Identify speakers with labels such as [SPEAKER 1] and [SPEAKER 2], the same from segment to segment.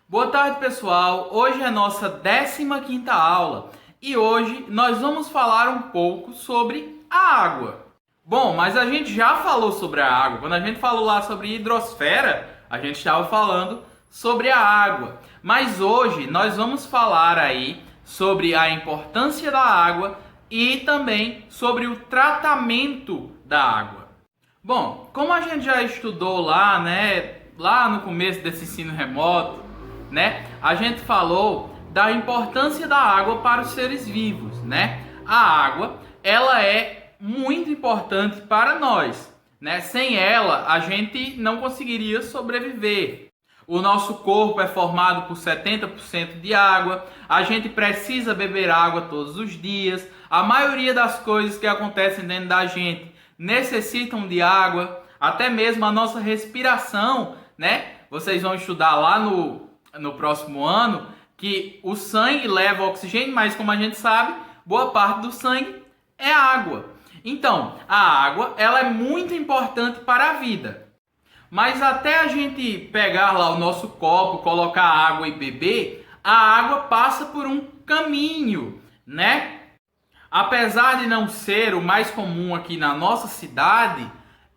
[SPEAKER 1] Boa tarde, pessoal. Hoje é a nossa 15ª aula e hoje nós vamos falar um pouco sobre a água. Bom, mas a gente já falou sobre a água. Quando a gente falou lá sobre hidrosfera, a gente estava falando sobre a água. Mas hoje nós vamos falar aí sobre a importância da água e também sobre o tratamento da água. Bom, como a gente já estudou lá, lá no começo desse ensino remoto, a gente falou da importância da água para os seres vivos, A água, ela é muito importante para nós, Sem ela, a gente não conseguiria sobreviver. O nosso corpo é formado por 70% de água, a gente precisa beber água todos os dias, a maioria das coisas que acontecem dentro da gente necessitam de água, até mesmo a nossa respiração, Vocês vão estudar lá no próximo ano que o sangue leva oxigênio, mas como a gente sabe, boa parte do sangue é água. Então, a água, ela é muito importante para a vida. Mas até a gente pegar lá o nosso copo, colocar água e beber, a água passa por um caminho, Apesar de não ser o mais comum aqui na nossa cidade,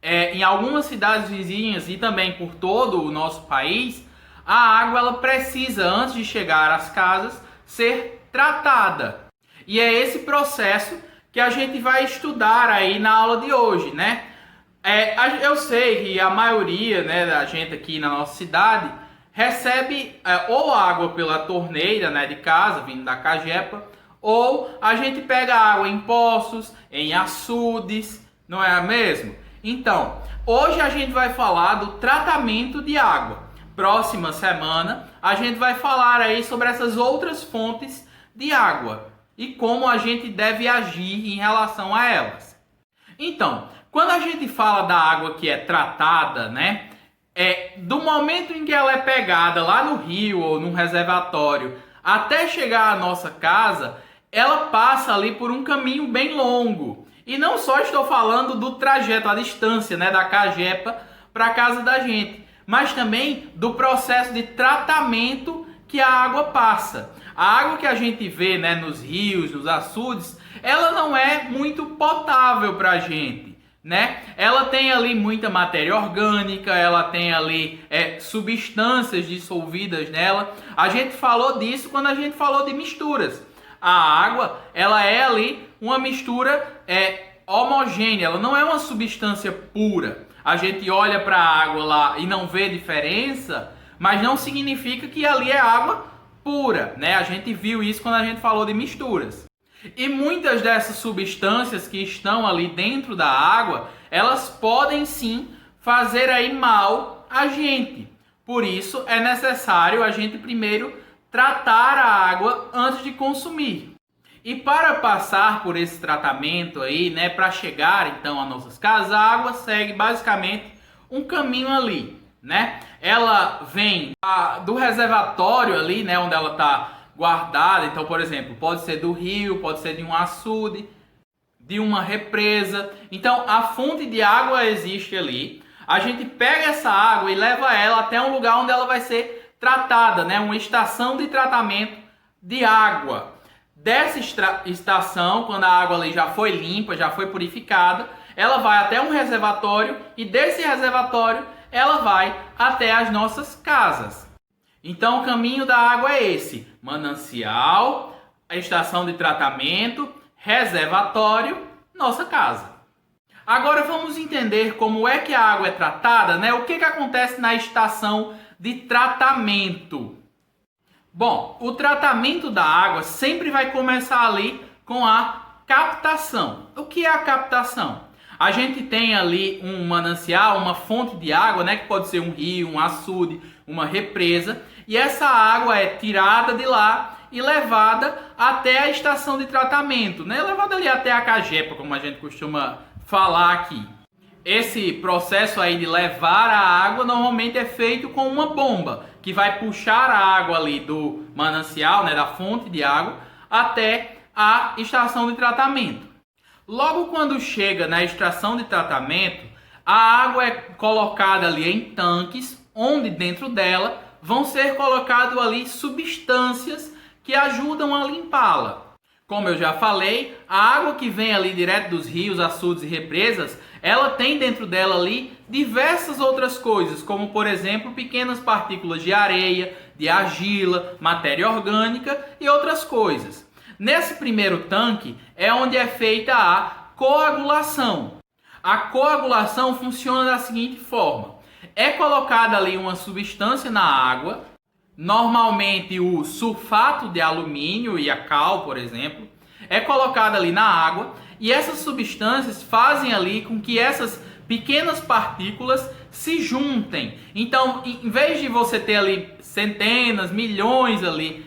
[SPEAKER 1] em algumas cidades vizinhas e também por todo o nosso país, a água ela precisa, antes de chegar às casas, ser tratada. E é esse processo que a gente vai estudar aí na aula de hoje, Eu sei que a maioria da gente aqui na nossa cidade recebe ou água pela torneira de casa, vindo da cagepa, ou a gente pega água em poços, em açudes, não é mesmo? Então, hoje a gente vai falar do tratamento de água. Próxima semana, a gente vai falar aí sobre essas outras fontes de água e como a gente deve agir em relação a elas. Então, quando a gente fala da água que é tratada, do momento em que ela é pegada lá no rio ou no reservatório até chegar à nossa casa, ela passa ali por um caminho bem longo. E não só estou falando do trajeto, a distância, da cagepa para a casa da gente, mas também do processo de tratamento que a água passa. A água que a gente vê nos rios, nos açudes, ela não é muito potável para a gente, Ela tem ali muita matéria orgânica, ela tem ali substâncias dissolvidas nela. A gente falou disso quando a gente falou de misturas. A água, ela é ali uma mistura homogênea, ela não é uma substância pura. A gente olha para a água lá e não vê diferença, mas não significa que ali é água pura, A gente viu isso quando a gente falou de misturas. E muitas dessas substâncias que estão ali dentro da água, elas podem sim fazer aí mal a gente. Por isso é necessário a gente primeiro tratar a água antes de consumir. E para passar por esse tratamento aí, para chegar então às nossas casas, a água segue basicamente um caminho ali, Ela vem do reservatório ali, onde ela está guardada. Então, por exemplo, pode ser do rio, pode ser de um açude, de uma represa. Então, a fonte de água existe ali. A gente pega essa água e leva ela até um lugar onde ela vai ser tratada, uma estação de tratamento de água. Dessa estação, quando a água ali já foi limpa, já foi purificada, ela vai até um reservatório e desse reservatório ela vai até as nossas casas. Então o caminho da água é esse: manancial, a estação de tratamento, reservatório, nossa casa. Agora vamos entender como é que a água é tratada, O que acontece na estação de tratamento? Bom, o tratamento da água sempre vai começar ali com a captação. O que é a captação? A gente tem ali um manancial, uma fonte de água, que pode ser um rio, um açude, uma represa, e essa água é tirada de lá e levada até a estação de tratamento, Levada ali até a cagepa, como a gente costuma falar aqui. Esse processo aí de levar a água normalmente é feito com uma bomba, que vai puxar a água ali do manancial, da fonte de água, até a estação de tratamento. Logo quando chega na estação de tratamento, a água é colocada ali em tanques, onde dentro dela vão ser colocadas ali substâncias que ajudam a limpá-la. Como eu já falei, a água que vem ali direto dos rios, açudes e represas, ela tem dentro dela ali diversas outras coisas, como por exemplo, pequenas partículas de areia, de argila, matéria orgânica e outras coisas. Nesse primeiro tanque é onde é feita a coagulação. A coagulação funciona da seguinte forma: é colocada ali uma substância na água, normalmente o sulfato de alumínio e a cal, por exemplo, é colocada ali na água e essas substâncias fazem ali com que essas pequenas partículas se juntem. Então, em vez de você ter ali centenas, milhões ali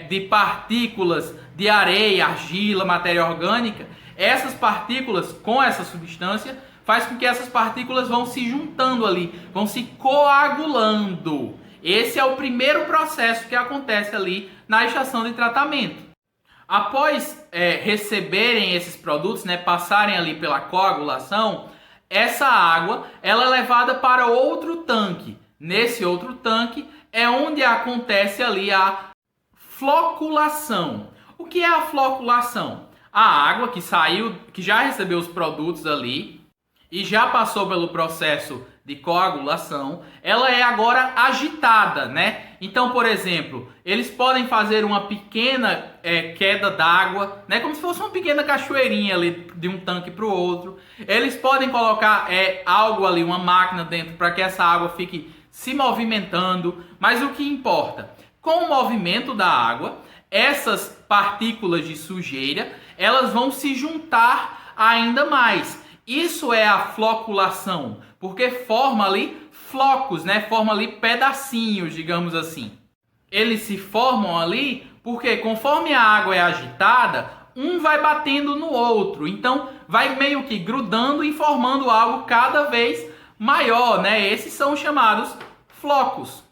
[SPEAKER 1] de partículas de areia, argila, matéria orgânica, essas partículas com essa substância faz com que essas partículas vão se juntando ali, vão se coagulando. Esse é o primeiro processo que acontece ali na estação de tratamento. Após receberem esses produtos, passarem ali pela coagulação, essa água ela é levada para outro tanque. Nesse outro tanque é onde acontece ali a floculação. O que é a floculação? A água que saiu, que já recebeu os produtos ali e já passou pelo processo de coagulação, ela é agora agitada, Então, por exemplo, eles podem fazer uma pequena queda d'água, como se fosse uma pequena cachoeirinha ali de um tanque para o outro. Eles podem colocar algo ali, uma máquina dentro, para que essa água fique se movimentando. Mas o que importa? Com o movimento da água, essas partículas de sujeira, elas vão se juntar ainda mais. Isso é a floculação, porque forma ali flocos, forma ali pedacinhos, digamos assim. Eles se formam ali porque conforme a água é agitada, um vai batendo no outro. Então vai meio que grudando e formando algo cada vez maior, Esses são chamados flocos.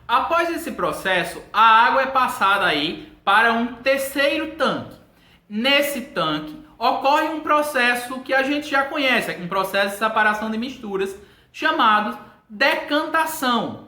[SPEAKER 1] Após esse processo, a água é passada aí para um terceiro tanque. Nesse tanque ocorre um processo que a gente já conhece, um processo de separação de misturas chamado decantação.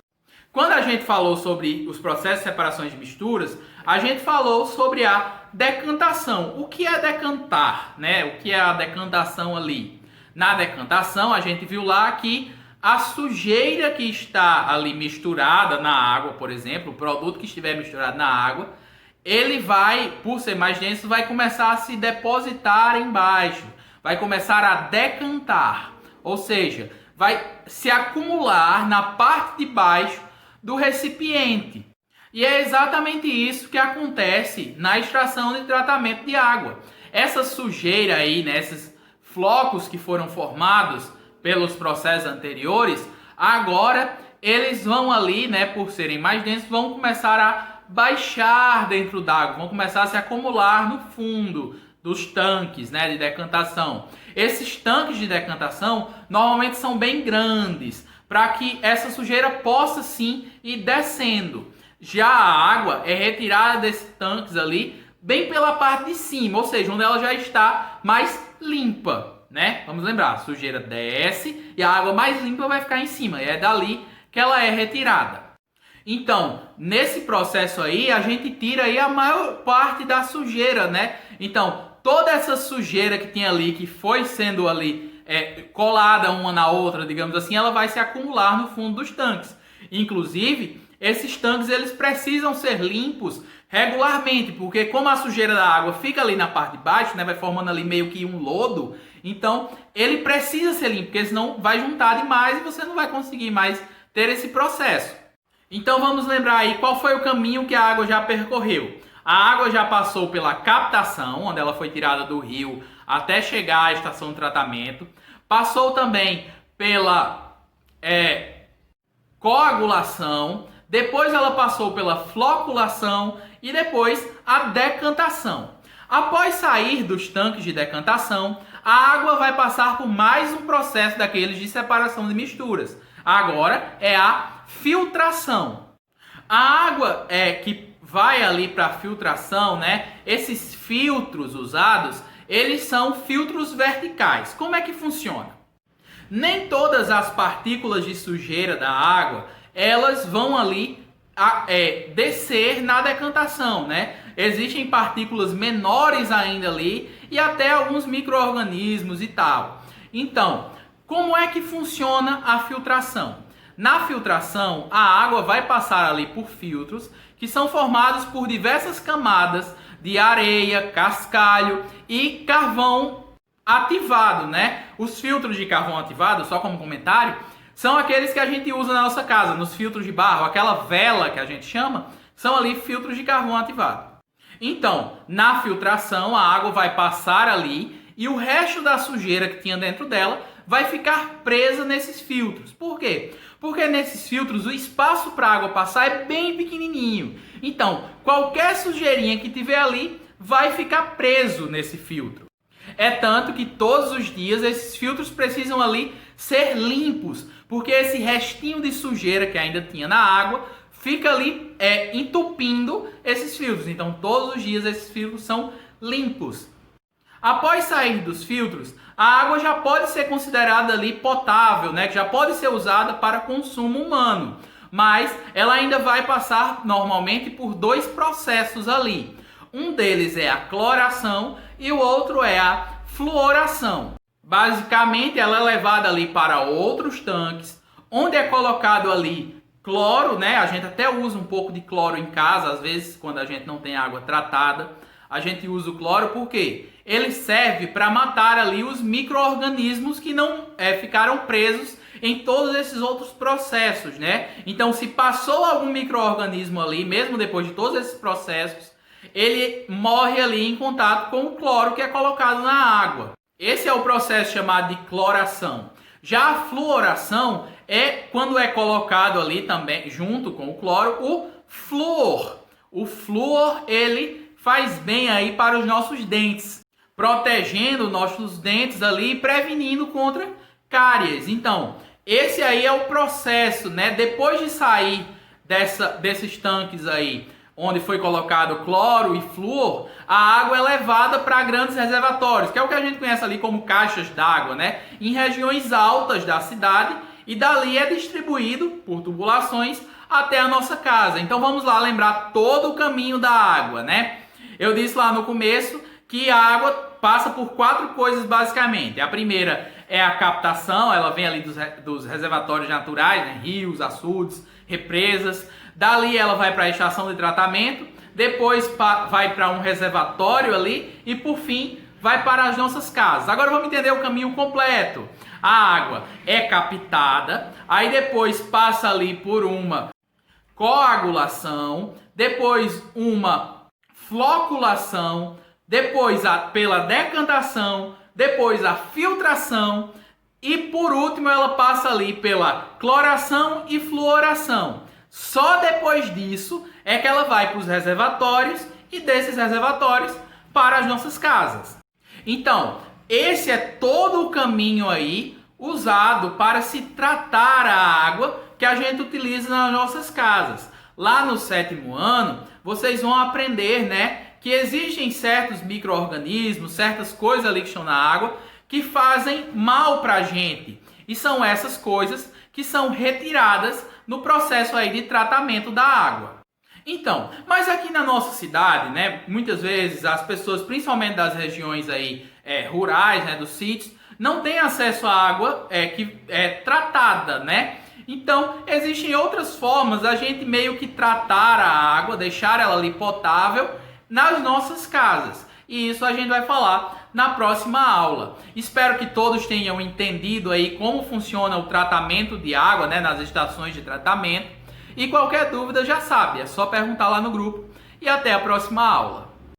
[SPEAKER 1] Quando a gente falou sobre os processos de separação de misturas, a gente falou sobre a decantação. O que é decantar, O que é a decantação ali? Na decantação, a gente viu lá que a sujeira que está ali misturada na água, por exemplo, o produto que estiver misturado na água, ele vai, por ser mais denso, vai começar a se depositar embaixo, vai começar a decantar, ou seja, vai se acumular na parte de baixo do recipiente. E é exatamente isso que acontece na extração de tratamento de água. Essa sujeira aí, esses flocos que foram formados pelos processos anteriores, agora eles vão ali, por serem mais densos, vão começar a baixar dentro d'água, vão começar a se acumular no fundo dos tanques, de decantação. Esses tanques de decantação normalmente são bem grandes, para que essa sujeira possa sim ir descendo. Já a água é retirada desses tanques ali bem pela parte de cima, ou seja, onde ela já está mais limpa, Vamos lembrar, a sujeira desce e a água mais limpa vai ficar em cima, e é dali que ela é retirada. Então, nesse processo aí, a gente tira aí a maior parte da sujeira, Então, toda essa sujeira que tem ali, que foi sendo ali colada uma na outra, digamos assim, ela vai se acumular no fundo dos tanques. Inclusive, esses tanques eles precisam ser limpos regularmente, porque como a sujeira da água fica ali na parte de baixo, vai formando ali meio que um lodo, então ele precisa ser limpo, porque senão vai juntar demais e você não vai conseguir mais ter esse processo. Então vamos lembrar aí qual foi o caminho que a água já percorreu. A água já passou pela captação, onde ela foi tirada do rio até chegar à estação de tratamento. Passou também pela coagulação. Depois ela passou pela floculação e depois a decantação. Após sair dos tanques de decantação, a água vai passar por mais um processo daqueles de separação de misturas. Agora é a filtração. A água que vai ali para a filtração, esses filtros usados, eles são filtros verticais. Como é que funciona? Nem todas as partículas de sujeira da água, elas vão ali descer na decantação, né? Existem partículas menores ainda ali e até alguns micro-organismos e tal. Então, como é que funciona a filtração? Na filtração, a água vai passar ali por filtros que são formados por diversas camadas de areia, cascalho e carvão ativado, né? Os filtros de carvão ativado, só como comentário, são aqueles que a gente usa na nossa casa, nos filtros de barro, aquela vela que a gente chama, são ali filtros de carvão ativado. Então, na filtração, a água vai passar ali e o resto da sujeira que tinha dentro dela vai ficar presa nesses filtros. Por quê? Porque nesses filtros o espaço para a água passar é bem pequenininho. Então, qualquer sujeirinha que tiver ali vai ficar preso nesse filtro. É tanto que todos os dias esses filtros precisam ali ser limpos, porque esse restinho de sujeira que ainda tinha na água fica ali entupindo esses filtros. Então, todos os dias esses filtros são limpos. Após sair dos filtros, a água já pode ser considerada ali potável, né? Que já pode ser usada para consumo humano. Mas ela ainda vai passar normalmente por dois processos ali. Um deles é a cloração e o outro é a fluoração. Basicamente, ela é levada ali para outros tanques, onde é colocado ali cloro, né? A gente até usa um pouco de cloro em casa, às vezes quando a gente não tem água tratada, a gente usa o cloro porque ele serve para matar ali os micro-organismos que não ficaram presos em todos esses outros processos, né? Então, se passou algum micro-organismo ali, mesmo depois de todos esses processos, ele morre ali em contato com o cloro que é colocado na água. Esse é o processo chamado de cloração. Já a fluoração é quando é colocado ali também, junto com o cloro, o flúor. O flúor, ele faz bem aí para os nossos dentes, protegendo nossos dentes ali e prevenindo contra cáries. Então, esse aí é o processo, né? Depois de sair desses tanques aí, onde foi colocado cloro e flúor, a água é levada para grandes reservatórios, que é o que a gente conhece ali como caixas d'água, né? Em regiões altas da cidade, e dali é distribuído por tubulações até a nossa casa. Então vamos lá lembrar todo o caminho da água, né? Eu disse lá no começo que a água passa por 4 coisas basicamente. A primeira é a captação, ela vem ali dos reservatórios naturais, né? Rios, açudes, represas. Dali ela vai para a estação de tratamento, depois vai para um reservatório ali e por fim vai para as nossas casas. Agora vamos entender o caminho completo. A água é captada, aí depois passa ali por uma coagulação, depois uma floculação, depois pela decantação, depois a filtração e por último ela passa ali pela cloração e fluoração. Só depois disso é que ela vai para os reservatórios e desses reservatórios para as nossas casas. Então, esse é todo o caminho aí usado para se tratar a água que a gente utiliza nas nossas casas. Lá no 7º ano, vocês vão aprender, né, que existem certos micro-organismos, certas coisas ali que estão na água que fazem mal para a gente. E são essas coisas que são retiradas no processo aí de tratamento da água. Então, mas aqui na nossa cidade, né, muitas vezes as pessoas, principalmente das regiões aí rurais, né, dos sítios, não têm acesso à água que é tratada, né? Então, existem outras formas da gente meio que tratar a água, deixar ela ali potável nas nossas casas. E isso a gente vai falar na próxima aula. Espero que todos tenham entendido aí como funciona o tratamento de água, né, nas estações de tratamento. E qualquer dúvida já sabe, é só perguntar lá no grupo. E até a próxima aula.